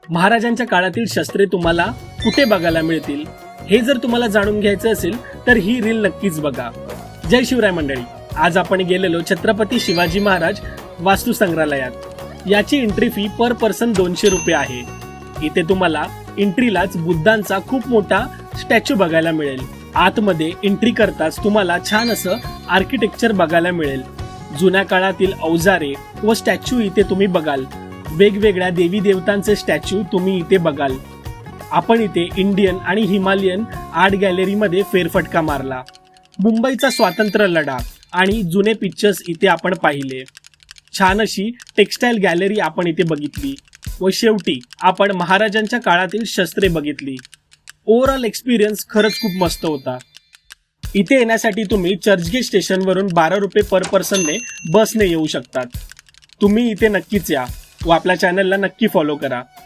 महाराजांच्या काळातील शस्त्रे तुम्हाला कुठे बघायला मिळतील हे जर तुम्हाला जाणून घ्यायचं असेल तर ही रील नक्कीच बघा. जय शिवराय मंडळी. आज आपण गेलेलो छत्रपती शिवाजी महाराज वास्तू संग्रहालयात. याची एंट्री फी पर पर्सन 200 रुपये आहे. इथे तुम्हाला एंट्रीलाच बुद्धांचा खूप मोठा स्टॅच्यू बघायला मिळेल. आतमध्ये एंट्री करताच तुम्हाला छान असं आर्किटेक्चर बघायला मिळेल. जुन्या काळातील अवजारे व स्टॅच्यू इथे तुम्ही बघाल. वेगवेगळ्या देवी देवतांचे स्टॅच्यू तुम्ही इथे बघाल. आपण इथे इंडियन आणि हिमालयन आर्ट गॅलरीमध्ये फेरफटका मारला. मुंबईचा स्वातंत्र्य लढा आणि जुने पिक्चर्स इथे आपण पाहिले. छान अशी टेक्सटाईल गॅलरी आपण इथे बघितली व शेवटी आपण महाराजांच्या काळातील शस्त्रे बघितली. ओव्हरऑल एक्सपिरियन्स खरंच खूप मस्त होता. इथे येण्यासाठी तुम्ही चर्चगेट स्टेशनवरून 12 रुपये पर पर्सनने बसने येऊ शकतात. तुम्ही इथे नक्कीच या व आपल्या चॅनलला नक्की फॉलो करा.